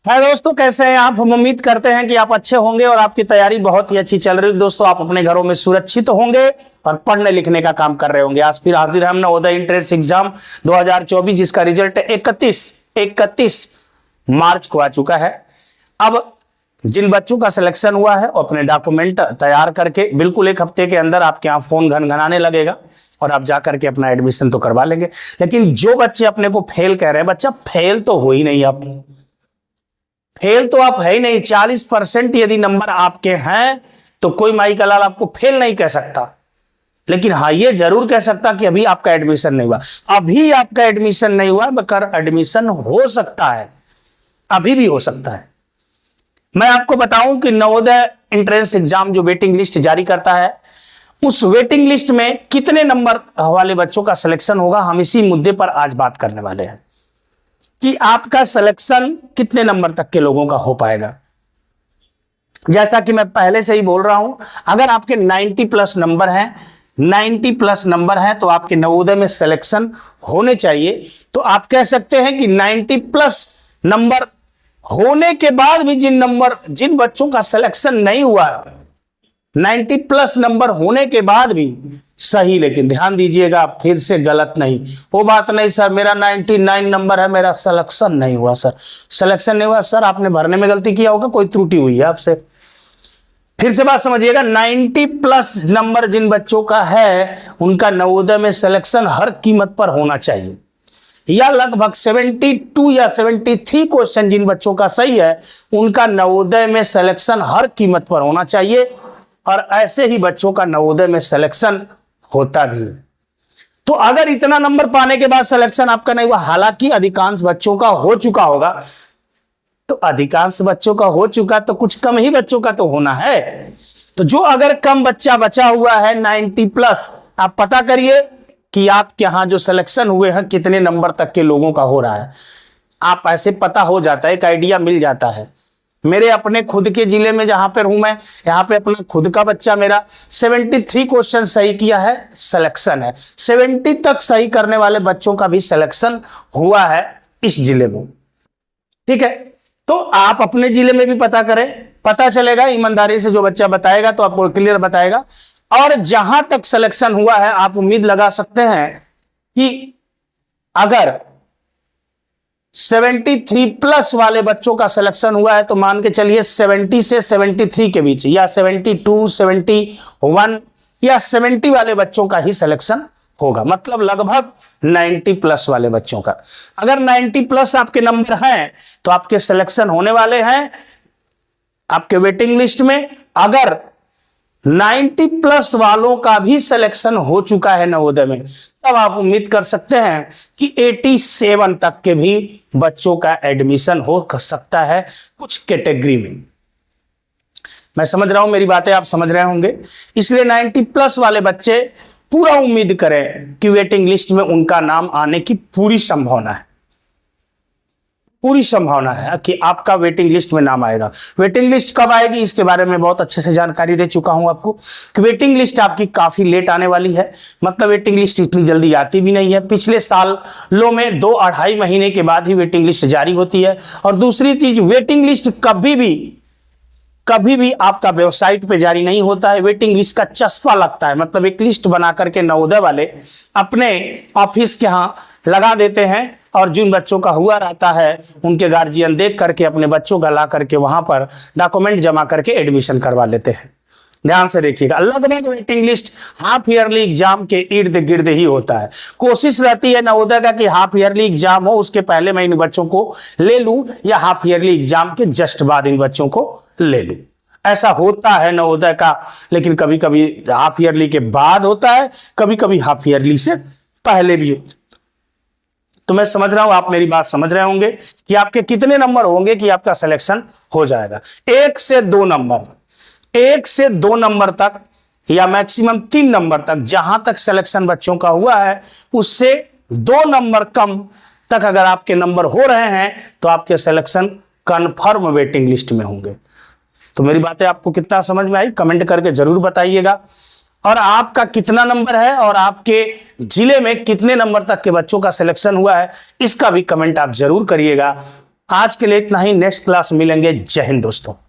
है दोस्तों, कैसे हैं आप। हम उम्मीद करते हैं कि आप अच्छे होंगे और आपकी तैयारी बहुत ही अच्छी चल रही है। दोस्तों, आप अपने घरों में सुरक्षित होंगे और पढ़ने लिखने का काम कर रहे होंगे। आज फिर हाजिर हम नवोदय एंट्रेंस एग्जाम 2024 जिसका रिजल्ट 31 मार्च को आ चुका है। अब जिन बच्चों का सिलेक्शन हुआ है वो अपने डॉक्यूमेंट तैयार करके बिल्कुल एक हफ्ते के अंदर आपके यहाँ फोन घनघनाने लगेगा और आप जाकर के अपना एडमिशन तो करवा लेंगे। लेकिन जो बच्चे अपने को फेल कह रहे हैं, बच्चा फेल तो हो ही नहीं, आप फेल तो आप है ही नहीं। 40% यदि नंबर आपके हैं तो कोई माई का लाल आपको फेल नहीं कह सकता। लेकिन हाँ, ये जरूर कह सकता कि अभी आपका एडमिशन नहीं हुआ। अभी आपका एडमिशन नहीं हुआ, मगर एडमिशन हो सकता है, अभी भी हो सकता है। मैं आपको बताऊं कि नवोदय एंट्रेंस एग्जाम जो वेटिंग लिस्ट जारी करता है, उस वेटिंग लिस्ट में कितने नंबर वाले बच्चों का सिलेक्शन होगा, हम इसी मुद्दे पर आज बात करने वाले हैं कि आपका सिलेक्शन कितने नंबर तक के लोगों का हो पाएगा। जैसा कि मैं पहले से ही बोल रहा हूं, अगर आपके 90 प्लस नंबर हैं, 90 प्लस नंबर है तो आपके नवोदय में सिलेक्शन होने चाहिए। तो आप कह सकते हैं कि 90 प्लस नंबर होने के बाद भी जिन बच्चों का सिलेक्शन नहीं हुआ, 90 प्लस नंबर होने के बाद भी सही, लेकिन ध्यान दीजिएगा फिर से गलत नहीं। वो बात नहीं सर मेरा 99 नंबर है, मेरा सिलेक्शन नहीं हुआ। सर सिलेक्शन नहीं हुआ, सर आपने भरने में गलती किया होगा, कोई त्रुटि हुई है आपसे। फिर से बात समझिएगा, 90 प्लस नंबर जिन बच्चों का है उनका नवोदय में सिलेक्शन हर कीमत पर होना चाहिए, या लगभग 72 या 73 क्वेश्चन जिन बच्चों का सही है उनका नवोदय में सिलेक्शन हर कीमत पर होना चाहिए। और ऐसे ही बच्चों का नवोदय में सिलेक्शन होता भी है। तो अगर इतना नंबर पाने के बाद सिलेक्शन आपका नहीं हुआ, हालांकि अधिकांश बच्चों का हो चुका होगा, तो अधिकांश बच्चों का हो चुका तो कुछ कम ही बच्चों का तो होना है। तो जो अगर कम बच्चा बचा हुआ है 90 प्लस, आप पता करिए कि आपके यहां जो सिलेक्शन हुए हैं कितने नंबर तक के लोगों का हो रहा है। आप ऐसे पता हो जाता है, एक आइडिया मिल जाता है। मेरे अपने खुद के जिले में जहां पर हूं मैं, यहां पे अपना खुद का बच्चा मेरा 73 क्वेश्चन सही किया है, सिलेक्शन है। 70 तक सही करने वाले बच्चों का भी सिलेक्शन हुआ है इस जिले में। ठीक है, तो आप अपने जिले में भी पता करें, पता चलेगा ईमानदारी से। जो बच्चा बताएगा तो आपको क्लियर बताएगा। और जहां तक सिलेक्शन हुआ है, आप उम्मीद लगा सकते हैं कि अगर 73 प्लस वाले बच्चों का सिलेक्शन हुआ है तो मान के चलिए 70 से 73 के बीच, या 72, 71 या 70 वाले बच्चों का ही सिलेक्शन होगा, मतलब लगभग 90 प्लस वाले बच्चों का। अगर 90 प्लस आपके नंबर हैं तो आपके सिलेक्शन होने वाले हैं आपके वेटिंग लिस्ट में। अगर 90 प्लस वालों का भी सिलेक्शन हो चुका है नवोदय में, तब आप उम्मीद कर सकते हैं कि 87 तक के भी बच्चों का एडमिशन हो सकता है कुछ कैटेगरी में। मैं समझ रहा हूं, मेरी बातें आप समझ रहे होंगे। इसलिए 90 प्लस वाले बच्चे पूरा उम्मीद करें कि वेटिंग लिस्ट में उनका नाम आने की पूरी संभावना है, पूरी संभावना है कि आपका वेटिंग लिस्ट में नाम आएगा। वेटिंग लिस्ट कब आएगी इसके बारे में बहुत अच्छे से जानकारी दे चुका हूं आपको कि वेटिंग लिस्ट आपकी काफी लेट आने वाली है। मतलब वेटिंग लिस्ट इतनी जल्दी आती भी नहीं है। पिछले सालों में 2-2.5 महीने के बाद ही वेटिंग लिस्ट जारी होती है। और दूसरी चीज, वेटिंग लिस्ट कभी भी आपका वेबसाइट पे जारी नहीं होता है। वेटिंग लिस्ट का चस्पा लगता है, मतलब एक लिस्ट बना करके नवोदय वाले अपने ऑफिस के यहाँ लगा देते हैं और जिन बच्चों का हुआ रहता है उनके गार्जियन देख करके अपने बच्चों का ला करके वहां पर डॉक्यूमेंट जमा करके एडमिशन करवा लेते हैं। ध्यान से देखिएगा, लगभग waiting list half yearly exam के इर्द गिर्द ही होता है। कोशिश रहती है नवोदय का कि हाफ ईयरली एग्जाम हो उसके पहले मैं इन बच्चों को ले लूं, या हाफ ईयरली एग्जाम के जस्ट बाद इन बच्चों को ले लूं। ऐसा होता है नवोदय का, लेकिन कभी कभी हाफ ईयरली के बाद होता है, कभी कभी हाफ ईयरली से पहले भी होता है। तो मैं समझ रहा हूं आप मेरी बात समझ रहे होंगे कि आपके कितने नंबर होंगे कि आपका सिलेक्शन हो जाएगा। 1 से 2 नंबर, 1 से 2 नंबर तक या मैक्सिमम 3 नंबर तक, जहां तक सिलेक्शन बच्चों का हुआ है उससे 2 नंबर कम तक अगर आपके नंबर हो रहे हैं तो आपके सिलेक्शन कंफर्म वेटिंग लिस्ट में होंगे। तो मेरी बातें आपको कितना समझ में आई, कमेंट करके जरूर बताइएगा। और आपका कितना नंबर है और आपके जिले में कितने नंबर तक के बच्चों का सिलेक्शन हुआ है इसका भी कमेंट आप जरूर करिएगा। आज के लिए इतना ही, नेक्स्ट क्लास मिलेंगे। जय हिंद दोस्तों।